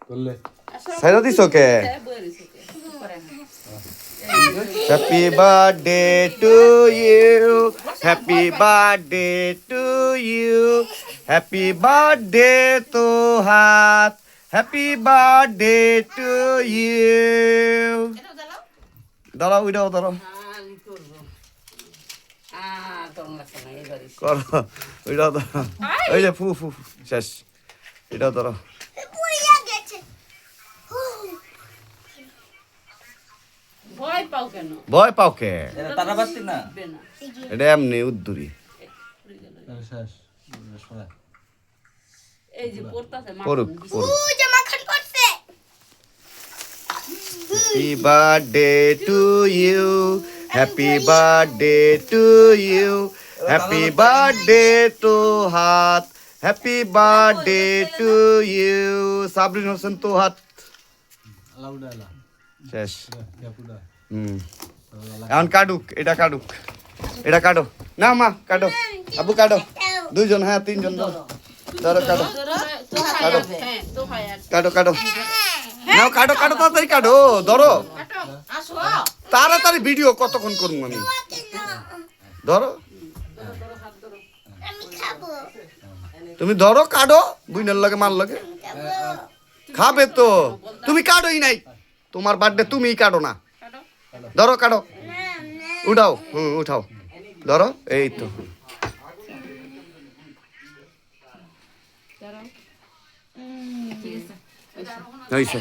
সাইরা দিছো কে happy birthday to you happy birthday to you happy birthday তো হাত হ্যাপি বার্থডে টু ইউ দাঁড়াও ওইটাও দাঁড়াও করো ওইটাও দাঁড়াও ওই যে ফু ফু শেষ এটাও দাঁড়াও ভয় পাও কে এটা এমনি উদ্দুরি পড়ুক happy birthday to you happy birthday to you happy birthday to হাত happy birthday to you Sabrin Hossain তো হাত শেষ এখন কাটুক এটা কাটুক এটা কাটো না মা কাটো আবু কাটো দুইজন হ্যাঁ তিনজন ধরো কাটো কাটো কাটো কাটো নাও কাটো কাটো তাড়াতাড়ি কাটো ধরো তাড়াতাড়ি ভিডিও কতক্ষণ করবো আমি ধরো তুমি ধরো কাটো বুইনার লাগে মার লাগে খাবে তো তুমি কাটোই নাই তোমার বার্থডে তুমিই কাটো না ধরো কাটো উঠাও উঠাও ধরো এই তো হয়েছে